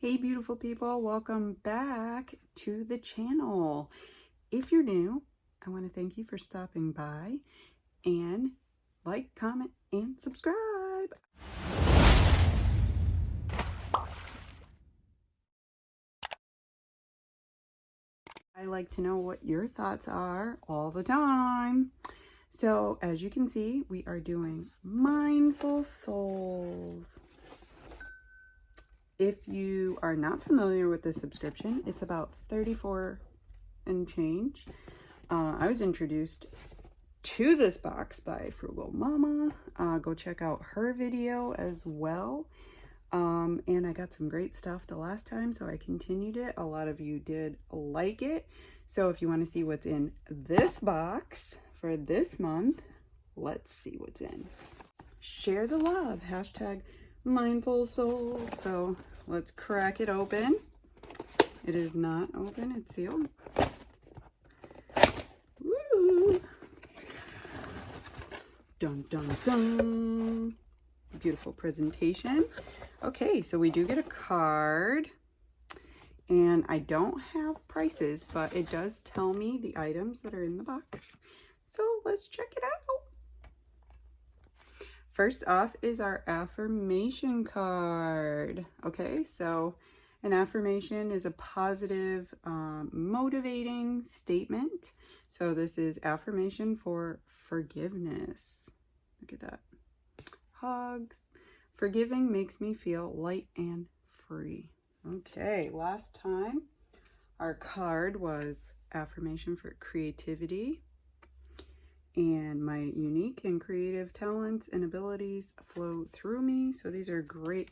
Hey beautiful people, welcome back to the channel. If you're new, I want to thank you for stopping by and like, comment, and subscribe. I like to know what your thoughts are all the time. So as you can see, we are doing Mindful Souls. If you are not familiar with the subscription, it's about $34 and change. I was introduced to this box by Frugalmama. Go check out her video as well. And I got some great stuff the last time, so I continued it. A lot of you did like it. So if you want to see what's in this box for this month, let's see what's in. Share the love, hashtag Mindful Souls. So let's crack it open. It is not open, it's sealed. Woo! Dun dun dun. Beautiful presentation. Okay, so we do get a card. And I don't have prices, but it does tell me the items that are in the box. So let's check it out. First off is our affirmation card. Okay, so an affirmation is a positive, motivating statement. So this is affirmation for forgiveness. Look at that. Hugs. Forgiving makes me feel light and free. Okay, last time our card was affirmation for creativity. And my unique and creative talents and abilities flow through me. So these are great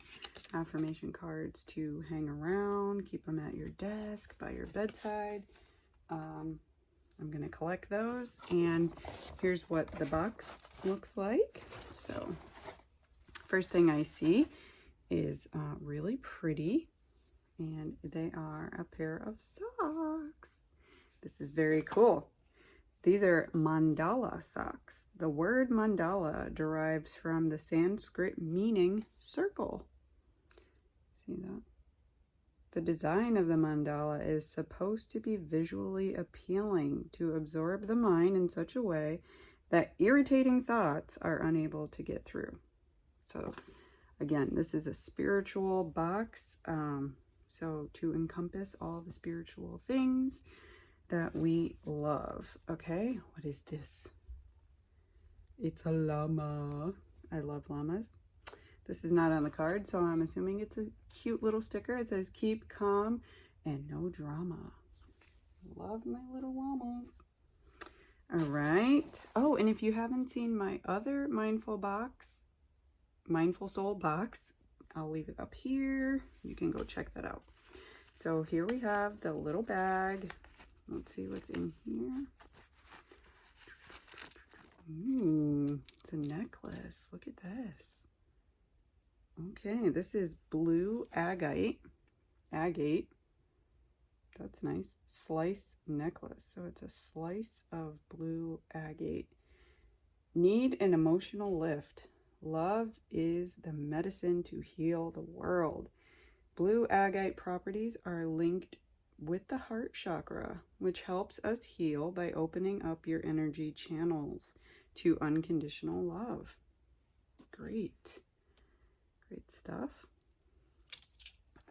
affirmation cards to hang around, keep them at your desk, by your bedside. I'm going to collect those. And here's what the box looks like. So first thing I see is really pretty. And they are a pair of socks. This is very cool. These are Mandala socks. The word mandala derives from the Sanskrit meaning circle. See that? The design of the mandala is supposed to be visually appealing to absorb the mind in such a way that irritating thoughts are unable to get through. So again, this is a spiritual box. So to encompass all the spiritual things that we love. Okay, what is this? It's a llama. I love llamas. This is not on the card, so I'm assuming it's a cute little sticker. It says, keep calm and no drama. Love my little llamas. All right. Oh, and if you haven't seen my other Mindful Soul box, I'll leave it up here. You can go check that out. So here we have the little bag. Let's see what's in here. Ooh, it's a necklace. Look at this. Okay, this is blue agate. Agate. That's nice. Slice necklace. So it's a slice of blue agate. Need an emotional lift. Love is the medicine to heal the world. Blue agate properties are linked with the heart chakra, which helps us heal by opening up your energy channels to unconditional love. Great. Great stuff.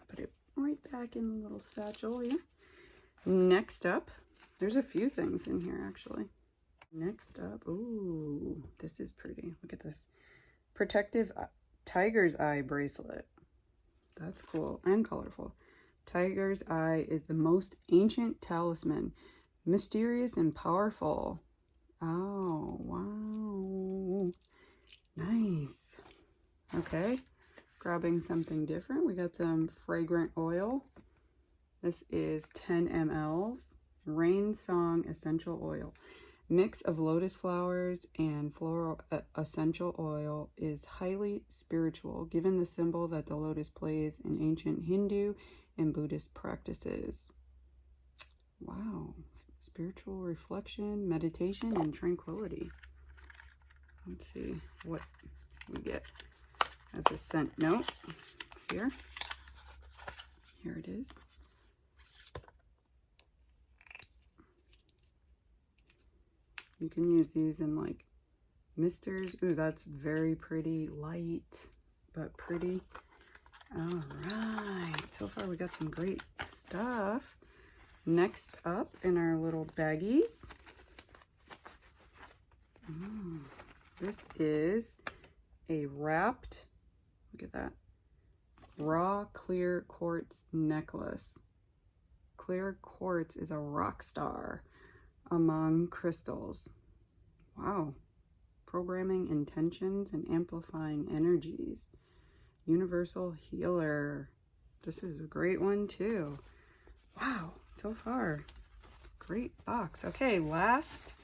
Put it right back in the little satchel here. Next up, there's a few things in here actually. Next up, ooh, this is pretty. Look at this. Protective tiger's eye bracelet. That's cool and colorful. Tiger's eye is the most ancient talisman, mysterious and powerful. Oh, wow. Nice. Okay, grabbing something different. We got some fragrant oil. This is 10 ml, Rain Song Essential Oil. Mix of lotus flowers and floral essential oil is highly spiritual, given the symbol that the lotus plays in ancient Hindu and Buddhist practices. Wow. Spiritual reflection, meditation, and tranquility. Let's see what we get as a scent note here. Here it is. You can use these in like misters. Ooh, that's very pretty, light, but pretty. All right, so far we got some great stuff. Next up in our little baggies, this is a wrapped, look at that, raw clear quartz necklace. Clear quartz is a rock star among crystals. Wow. Programming intentions and amplifying energies. Universal healer. This is a great one too. Wow, so far. Great box. Okay, last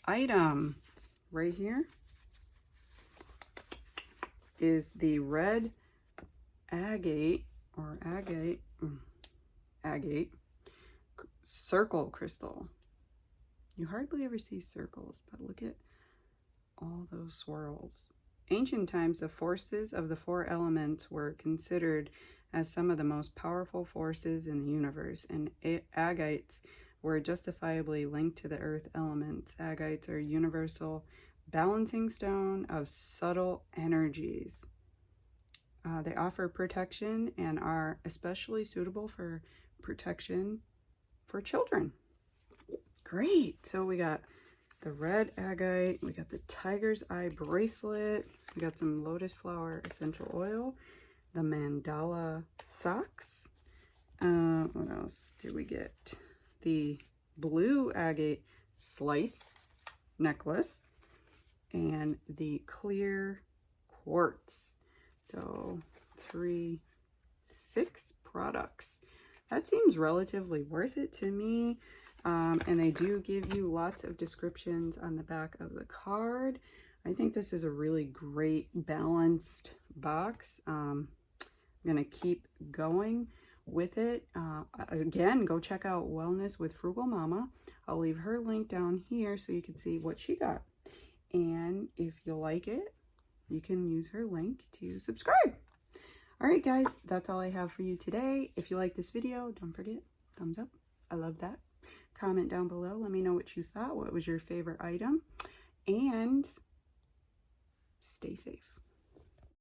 item right here is the red agate circle crystal. You hardly ever see circles, but look at all those swirls. Ancient times, the forces of the four elements were considered as some of the most powerful forces in the universe, and agates were justifiably linked to the earth elements. Agates are universal balancing stone of subtle energies. They offer protection and are especially suitable for protection for children. Great. So we got the red agate, we got the tiger's eye bracelet, we got some lotus flower essential oil, the mandala socks. What else did we get? The blue agate slice necklace and the clear quartz. So 6 products. That seems relatively worth it to me. And they do give you lots of descriptions on the back of the card. I think this is a really great balanced box. I'm gonna keep going with it. Again, go check out Wellness with Frugalmama. I'll leave her link down here so you can see what she got. And if you like it, you can use her link to subscribe. All right, guys, that's all I have for you today. If you like this video, don't forget, thumbs up. I love that. Comment down below. Let me know what you thought. What was your favorite item? And stay safe.